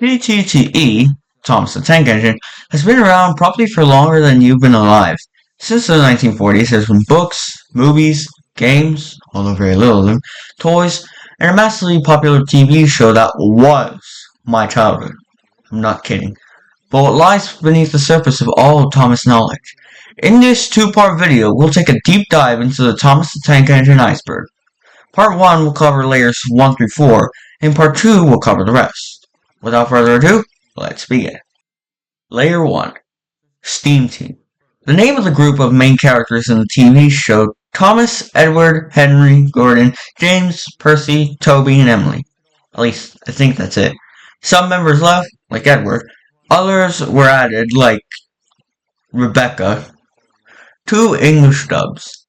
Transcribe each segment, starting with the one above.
TTTE, Thomas the Tank Engine, has been around probably for longer than you've been alive. Since the 1940s, there's been books, movies, games, although very little of them, toys, and a massively popular TV show that was my childhood. I'm not kidding. But what lies beneath the surface of all of Thomas' knowledge? In this two-part video, we'll take a deep dive into the Thomas the Tank Engine iceberg. Part 1 will cover layers 1 through 4, and Part 2 will cover the rest. Without further ado, let's begin. Layer 1. Steam Team. The name of the group of main characters in the TV show: Thomas, Edward, Henry, Gordon, James, Percy, Toby, and Emily. At least, I think that's it. Some members left, like Edward. Others were added, like Rebecca. 2 English dubs.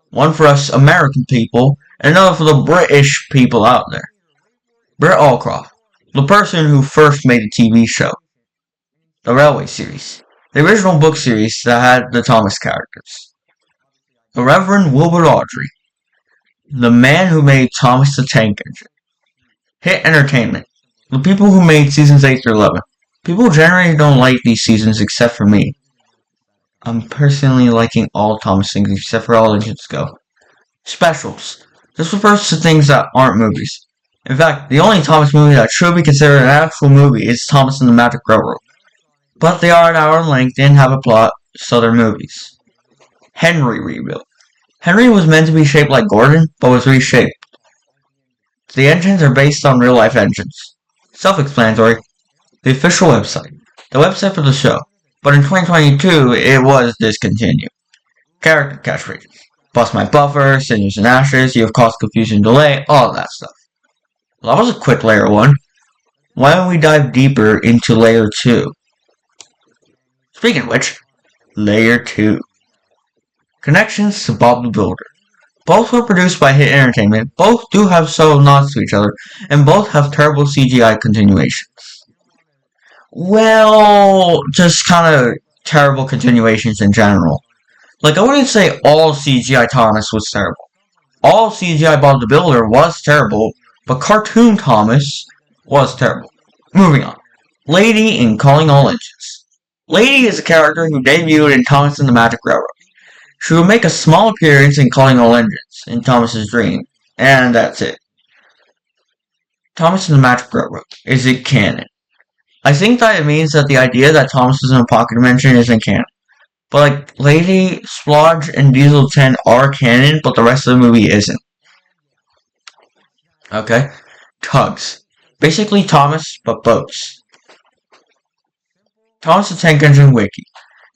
One for us American people, and another for the British people out there. Britt Allcroft, the person who first made the TV show. The Railway series. The original book series that had the Thomas characters. The Reverend Wilbur Audrey. The man who made Thomas the Tank Engine. Hit Entertainment. The people who made seasons 8 through 11. People generally don't like these seasons except for me. I'm personally liking all Thomas things except for All Legends Go. Specials. This refers to things that aren't movies. In fact, the only Thomas movie that should be considered an actual movie is Thomas and the Magic Railroad. But they are an hour in length and have a plot, so they're movies. Henry rebuild. Henry was meant to be shaped like Gordon, but was reshaped. The engines are based on real-life engines. Self-explanatory. The official website. The website for the show. But in 2022, it was discontinued. Character catchphrases. Bust my buffer, sinews and ashes, you have caused confusion, delay, all that stuff. Well, that was a quick layer 1. Why don't we dive deeper into layer 2? Speaking of which, layer 2. Connections to Bob the Builder. Both were produced by Hit Entertainment, both do have subtle nods to each other, and both have terrible CGI continuations. Well, just kind of terrible continuations in general. Like, I wouldn't say all CGI Thomas was terrible. All CGI Bob the Builder was terrible, but Cartoon Thomas was terrible. Moving on. Lady in Calling All Engines. Lady is a character who debuted in Thomas and the Magic Railroad. She will make a small appearance in Calling All Engines, in Thomas's dream, and that's it. Thomas and the Magic Railroad. Is it canon? I think that it means that the idea that Thomas is in a pocket dimension isn't canon. But like, Lady, Splodge, and Diesel 10 are canon, but the rest of the movie isn't. Okay. Tugs. Basically Thomas, but boats. Thomas the Tank Engine Wiki.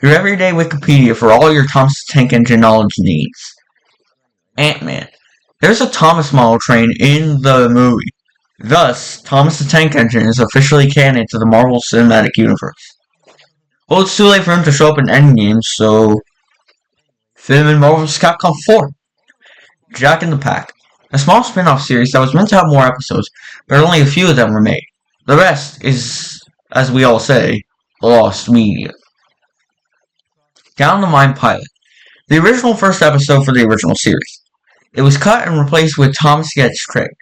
Your everyday Wikipedia for all your Thomas the Tank Engine knowledge needs. Ant-Man. There's a Thomas model train in the movie. Thus, Thomas the Tank Engine is officially canon to the Marvel Cinematic Universe. Well, it's too late for him to show up in Endgame, so fit him in Marvel's Capcom 4. Jack in the Pack. A small spin-off series that was meant to have more episodes, but only a few of them were made. The rest is, as we all say, lost media. Down the Mine Pilot. The original first episode for the original series. It was cut and replaced with Thomas Gets Tricked.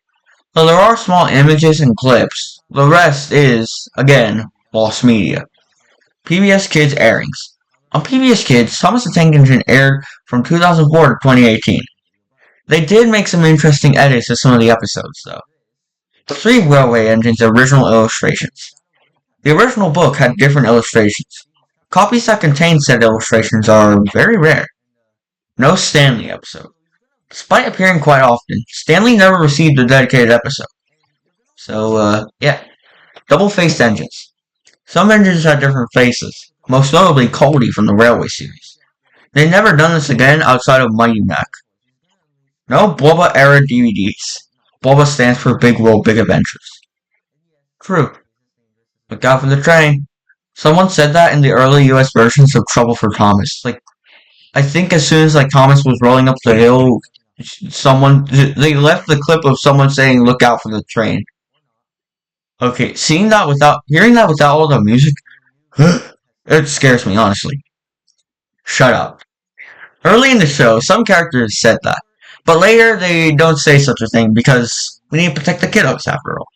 Though there are small images and clips, the rest is, again, lost media. PBS Kids airings. On PBS Kids, Thomas the Tank Engine aired from 2004 to 2018. They did make some interesting edits to some of the episodes, though. The 3 railway engines are original illustrations. The original book had different illustrations. Copies that contain said illustrations are very rare. No Stanley episode. Despite appearing quite often, Stanley never received a dedicated episode. So, yeah. Double-faced engines. Some engines had different faces, most notably Cody from the Railway series. They've never done this again outside of Mighty Mac. No Boba era DVDs. Boba stands for Big World, Big Adventures. True. Look out for the train. Someone said that in the early US versions of Trouble for Thomas. Like, I think as soon as Thomas was rolling up the hill, they left the clip of someone saying, "Look out for the train." Okay, hearing that without all the music, it scares me, honestly. Shut up. Early in the show, some characters said that, but later they don't say such a thing because we need to protect the kiddos after all.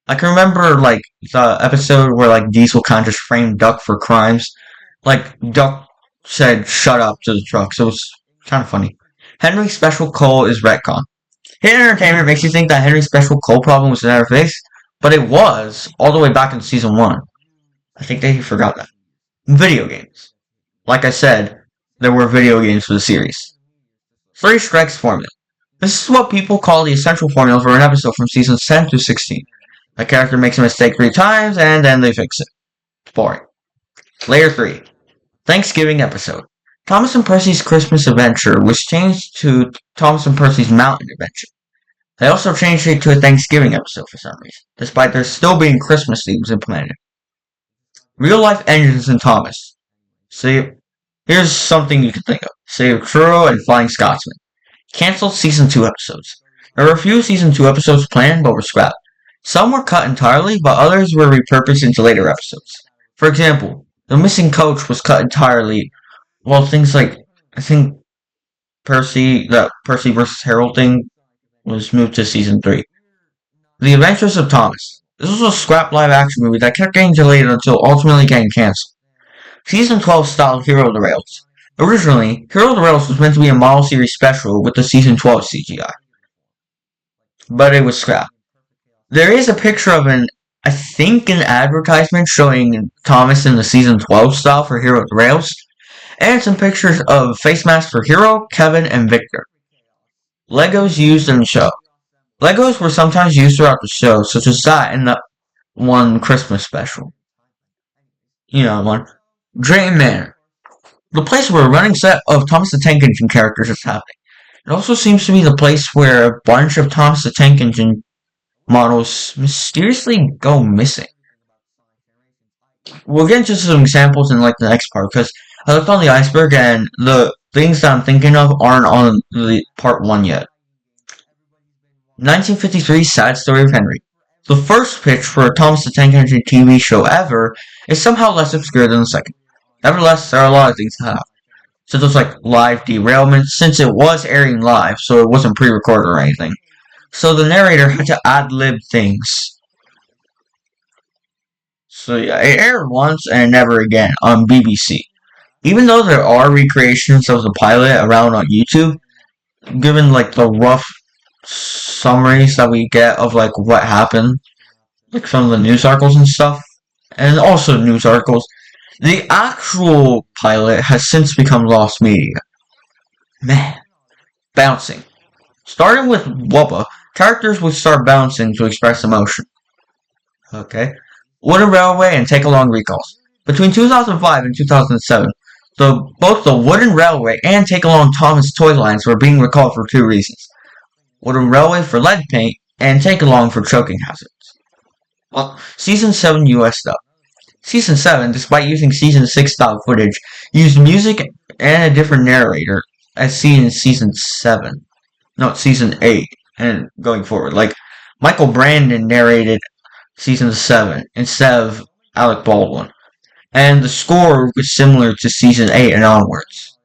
I can remember like the episode where like Diesel kind of just framed Duck for crimes. Like Duck said "shut up" to the truck, so it was kind of funny. Henry's special coal is retcon. Hidden Entertainment makes you think that Henry's special coal problem was never fixed, but it was all the way back in season 1. I think they forgot that. Video games. Like I said, there were video games for the series. Three strikes formula. This is what people call the essential formula for an episode from seasons 10 to 16. A character makes a mistake 3 times and then they fix it. It's boring. Layer 3. Thanksgiving episode. Thomas and Percy's Christmas Adventure was changed to Thomas and Percy's Mountain Adventure. They also changed it to a Thanksgiving episode for some reason, despite there still being Christmas themes implemented. Real life engines in Thomas. See, here's something you can think of. Save Truro and Flying Scotsman. Cancelled season 2 episodes. There were a few season 2 episodes planned but were scrapped. Some were cut entirely, but others were repurposed into later episodes. For example, the missing coach was cut entirely, while things like, I think the Percy versus Harold thing was moved to season 3. The Adventures of Thomas. This was a scrap live action movie that kept getting delayed until ultimately getting cancelled. Season 12 styled Hero of the Rails. Originally, Hero of the Rails was meant to be a model series special with the season 12 CGI, but it was scrapped. There is a picture of I think an advertisement showing Thomas in the season 12 style for Hero of the Rails, and some pictures of face masks for Hero, Kevin, and Victor. Legos used in the show. Legos were sometimes used throughout the show, such as that in the one Christmas special. You know, one. Drayton Manor. The place where a running set of Thomas the Tank Engine characters is happening. It also seems to be the place where a bunch of Thomas the Tank Engine models mysteriously go missing. We'll get into some examples in like the next part, because I looked on the Iceberg and the things that I'm thinking of aren't on the part 1 yet. 1953 Sad Story of Henry. The first pitch for a Thomas the Tank Engine TV show ever is somehow less obscure than the second. Nevertheless, there are a lot of things to have. So there's like live derailment, since it was airing live, so it wasn't pre-recorded or anything. So the narrator had to ad-lib things. So yeah, it aired once and never again on BBC. Even though there are recreations of the pilot around on YouTube, given like the rough summaries that we get of like what happened, like from the news articles and stuff, and also news articles, the actual pilot has since become lost media. Man. Bouncing. Starting with Wubba, characters would start bouncing to express emotion. Okay. Wooden Railway and Take Along recalls. Between 2005 and 2007, both the Wooden Railway and Take Along Thomas toy lines were being recalled for 2 reasons. Wooden Railway for lead paint, and Take Along for choking hazards. Well, Season 7 US dub. Season 7, despite using Season 6 style footage, used music and a different narrator as seen in Season 7. No, Season 8, and going forward. Like, Michael Brandon narrated Season 7 instead of Alec Baldwin. And the score was similar to Season 8 and onwards.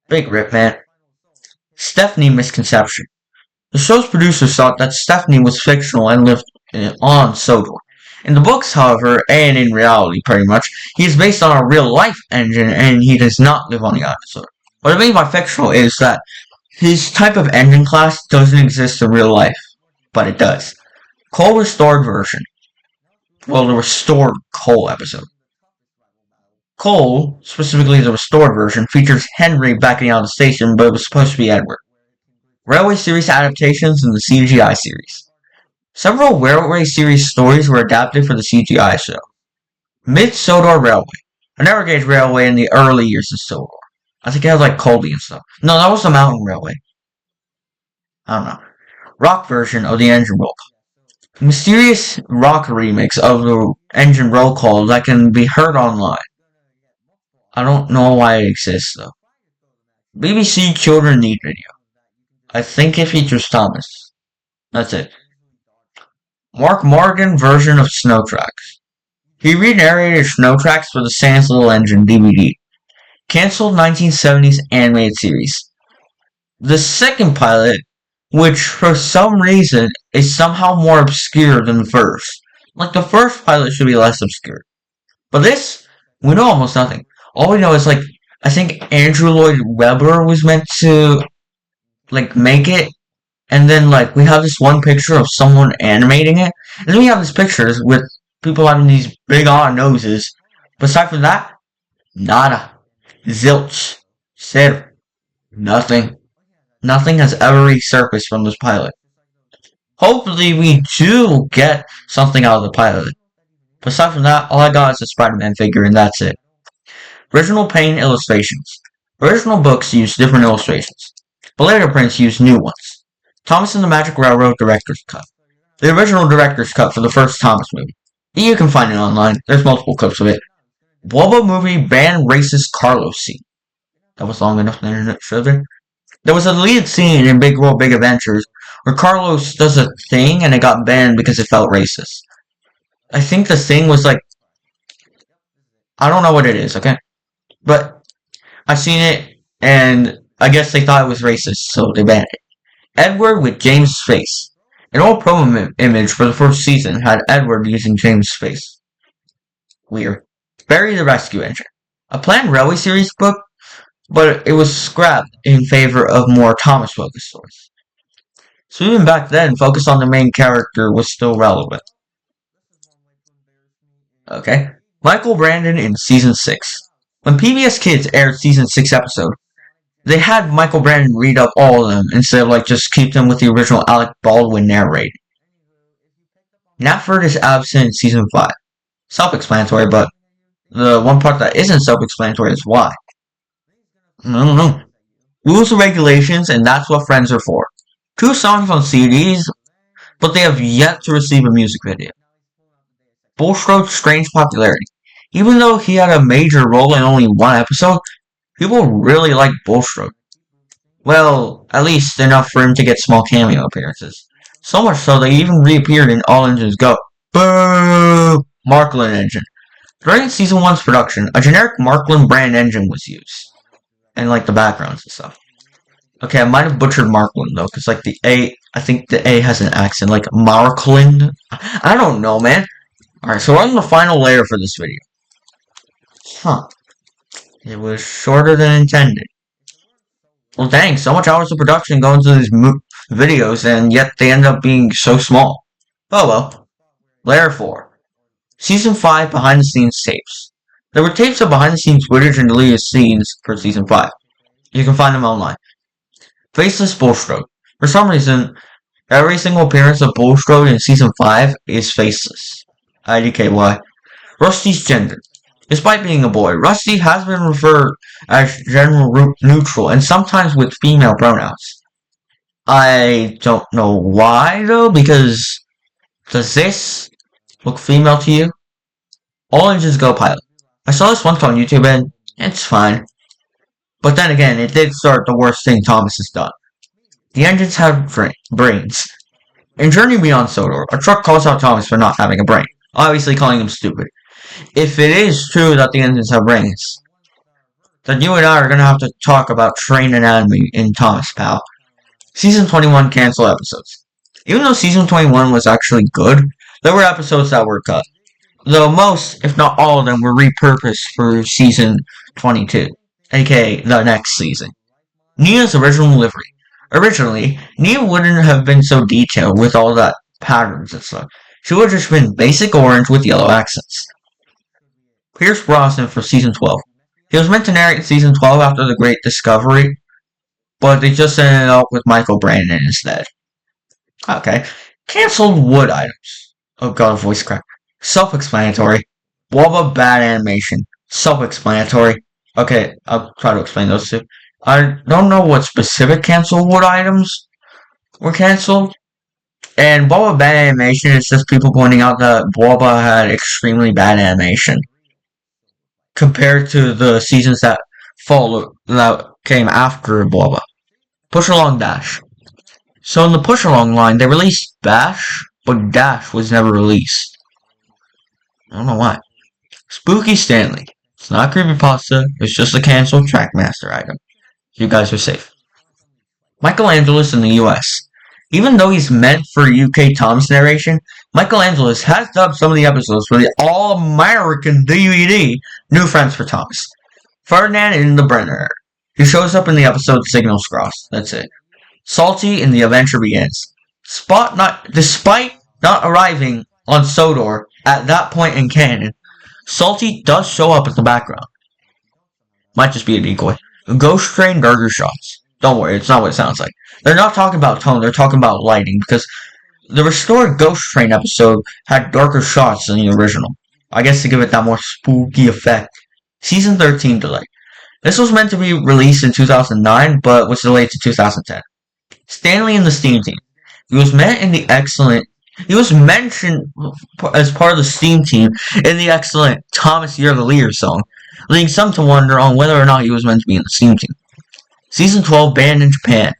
Big rip, man. Stephanie misconception. The show's producers thought that Stephanie was fictional and lived on Sodor. In the books, however, and in reality, pretty much, he is based on a real-life engine, and he does not live on the island. So, what I mean by fictional is that his type of engine class doesn't exist in real life, but it does. Coal Restored version. Well, the Restored Coal episode. Coal, specifically the Restored version, features Henry backing out of the station, but it was supposed to be Edward. Railway series adaptations and the CGI series. Several Railway series stories were adapted for the CGI show. Mid-Sodor Railway. A narrow gauge railway in the early years of Sodor. I think it had like Colby and stuff. No, that was the Mountain Railway. I don't know. Rock version of the engine roll call. Mysterious rock remix of the engine roll call that can be heard online. I don't know why it exists though. BBC Children Need video. I think it features Thomas. That's it. Mark Morgan version of Snow Tracks. He re-narrated Snow Tracks for the Sans Little Engine DVD. Cancelled 1970s animated series. The second pilot, which for some reason is somehow more obscure than the first, Like the first pilot should be less obscure. But this, we know almost nothing. All we know is like, I think Andrew Lloyd Webber was meant to like make it, and then like we have this one picture of someone animating it, and then we have these pictures with people having these big odd noses. But aside from that, nada, zilch, zero, nothing. Nothing has ever resurfaced from this pilot. Hopefully, we do get something out of the pilot. But aside from that, all I got is a Spider-Man figure, and that's it. Original paint illustrations. Original books use different illustrations, but later prints use new ones. Thomas and the Magic Railroad Director's Cut. The original Director's Cut for the first Thomas movie. You can find it online. There's multiple clips of it. Wubba movie banned racist Carlos scene. That was long enough on the internet, should there? There was a lead scene in Big World Big Adventures where Carlos does a thing and it got banned because it felt racist. I think the thing was like, I don't know what it is, okay? But I've seen it and I guess they thought it was racist, so they banned it. Edward with James' face. An old promo image for the first season had Edward using James' face. Weird. Barry the Rescue Engine. A planned railway series book, but it was scrapped in favor of more Thomas-focused stories. So even back then, focus on the main character was still relevant. Okay. Michael Brandon in Season 6. When PBS Kids aired Season 6 episode, they had Michael Brandon read up all of them instead of like just keep them with the original Alec Baldwin narrating. Knapford is absent in Season 5. Self-explanatory, but the one part that isn't self-explanatory is why. I don't know. Rules and regulations, and that's what friends are for. 2 songs on CDs, but they have yet to receive a music video. Bulstrode's strange popularity. Even though he had a major role in only one episode, people really liked Bulstrode. Well, at least enough for him to get small cameo appearances. So much so they even reappeared in All Engines Go. Boo! Marklin engine. During Season 1's production, a generic Marklin brand engine was used. And like the backgrounds and stuff. Okay, I might have butchered Marklin though, because like the A, I think the A has an accent, like Marklin. I don't know, man. Alright, so we're on the final layer for this video. Huh. It was shorter than intended. Well, dang, so much hours of production go into these videos, and yet they end up being so small. Oh well. Layer 4. Season 5 behind the scenes tapes. There were tapes of behind the scenes footage and deleted scenes for Season 5. You can find them online. Faceless Bulstrode. For some reason, every single appearance of Bulstrode in Season 5 is faceless. IDKY. Rusty's gender. Despite being a boy, Rusty has been referred as gender neutral and sometimes with female pronouns. I don't know why though, because does this look female to you? All Engines Go pilot. I saw this once on YouTube and it's fine. But then again, it did start the worst thing Thomas has done. The engines have brains. In Journey Beyond Sodor, a truck calls out Thomas for not having a brain, obviously calling him stupid. If it is true that the engines have brains, then you and I are going to have to talk about train anatomy in Thomas, pal. Season 21 cancel episodes. Even though Season 21 was actually good, there were episodes that were cut. Though most, if not all of them, were repurposed for Season 22, aka the next season. Nia's original livery. Originally, Nia wouldn't have been so detailed with all that patterns and stuff. She would have just been basic orange with yellow accents. Pierce Brosnan for Season 12. He was meant to narrate Season 12 after the Great Discovery, but they just ended up with Michael Brandon instead. Okay. Cancelled wood items. Oh god, voice crack. Self-explanatory. Wubba bad animation. Self-explanatory. Okay, I'll try to explain those two. I don't know what specific cancelled wood items were cancelled. And Wubba bad animation is just people pointing out that Wubba had extremely bad animation compared to the seasons that came after Wubba. Push Along Dash. So in the Push Along line, they released Bash, but Dash was never released. I don't know why. Spooky Stanley. It's not creepypasta, it's just a cancelled Trackmaster item. You guys are safe. Michael Angelis in the US. Even though he's meant for UK Tom's narration, Michelangelo has dubbed some of the episodes for the All-American DVD New Friends for Thomas. Ferdinand in the Brenner. He shows up in the episode Signals Crossed. That's it. Salty in The Adventure Begins. Despite not arriving on Sodor at that point in canon, Salty does show up in the background. Might just be a decoy. Ghost Train Burger Shots. Don't worry, it's not what it sounds like. They're not talking about tone, they're talking about lighting, because the restored Ghost Train episode had darker shots than the original. I guess to give it that more spooky effect. Season 13 delay. This was meant to be released in 2009, but was delayed to 2010. Stanley and the Steam Team. He was mentioned as part of the Steam Team in the excellent Thomas You're the Leader song, leading some to wonder on whether or not he was meant to be in the Steam Team. Season 12 banned in Japan.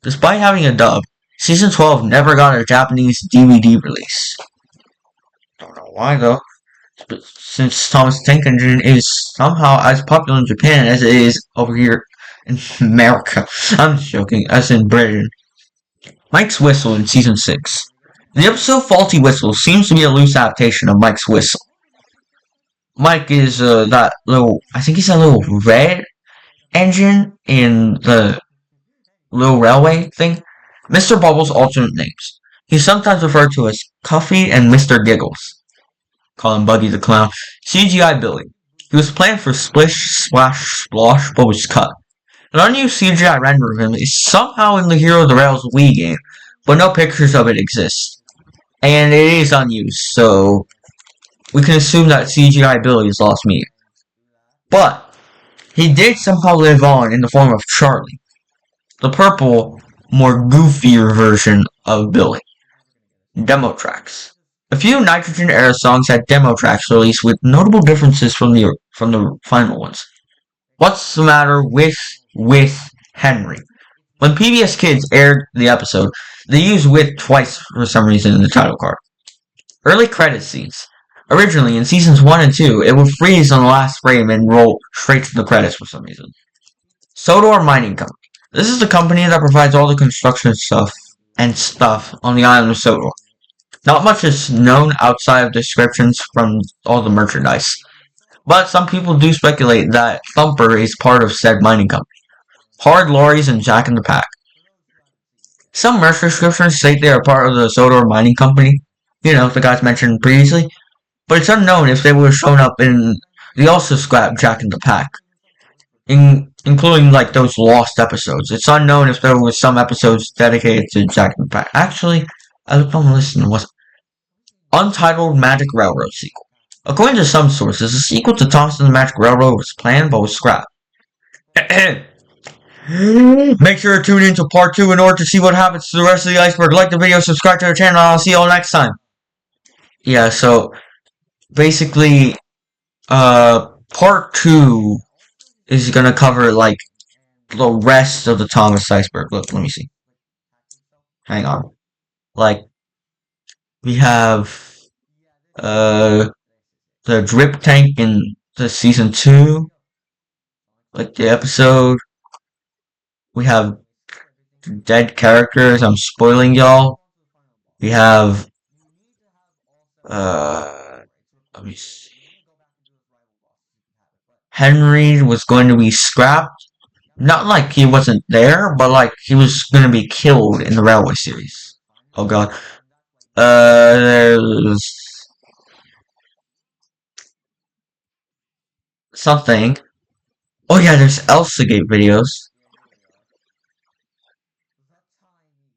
Despite having a dub, Season 12 never got a Japanese DVD release. Don't know why though, since Thomas Tank Engine is somehow as popular in Japan as it is over here in America. I'm just joking, as in Britain. Mike's Whistle in Season 6. The episode Faulty Whistle seems to be a loose adaptation of Mike's Whistle. Mike is that little, I think he's that little red engine in the little railway thing. Mr. Bubble's alternate names. He's sometimes referred to as Cuffy and Mr. Giggles. Call him Buggy the Clown. CGI Billy. He was planned for Splish, Splash, Splosh, but was cut. An unused CGI render of him is somehow in the Hero of the Rails Wii game, but no pictures of it exist. And it is unused, so we can assume that CGI Billy is lost media. But he did somehow live on in the form of Charlie, the purple, more goofier version of Billy. Demo tracks. A few Nitrogen era songs had demo tracks released with notable differences from the final ones. What's the matter with Henry? When PBS Kids aired the episode, they used with twice for some reason in the title card. Early credit scenes. Originally, in seasons 1 and 2, it would freeze on the last frame and roll straight to the credits for some reason. Sodor Mining Company. This is the company that provides all the construction stuff on the island of Sodor. Not much is known outside of descriptions from all the merchandise, but some people do speculate that Thumper is part of said mining company. Hard Lorries and Jack in the Pack. Some merch descriptions state they are part of the Sodor Mining Company, the guys mentioned previously, but it's unknown if they would have shown up in the also scrapped Jack in the Pack, including like those lost episodes. It's unknown if there were some episodes dedicated to Jack in the Pack. Actually, I looked on the list and it was Untitled Magic Railroad sequel. According to some sources, a sequel to Thomas and the Magic Railroad was planned but was scrapped. Make sure to tune in to part 2 in order to see what happens to the rest of the iceberg. Like the video, subscribe to the channel, and I'll see you all next time. Yeah, so basically, part 2 is gonna cover like the rest of the Thomas iceberg. Look, let me see. Hang on. Like, we have the drip tank in the season 2, like the episode. We have dead characters. I'm spoiling y'all. We have let me see. Henry was going to be scrapped. Not like he wasn't there, but like he was going to be killed in the Railway series. Oh god. There's something. Oh yeah, there's Elsagate videos.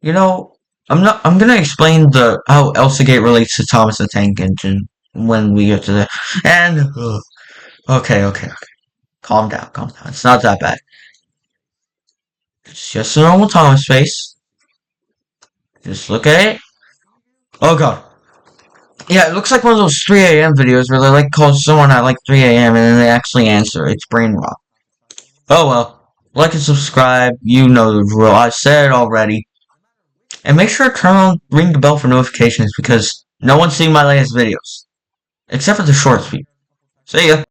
I'm gonna explain how Elsagate relates to Thomas the Tank Engine when we get to that. And okay. Calm down. It's not that bad. It's just a normal Thomas face. Just look at it. Oh god. Yeah, it looks like one of those 3 a.m. videos where they like call someone at like 3 a.m. and then they actually answer. It's brain rot. Oh well. Like and subscribe. You know the drill. I said it already. And make sure to ring the bell for notifications because no one's seeing my latest videos. Except for the shorts people. See ya.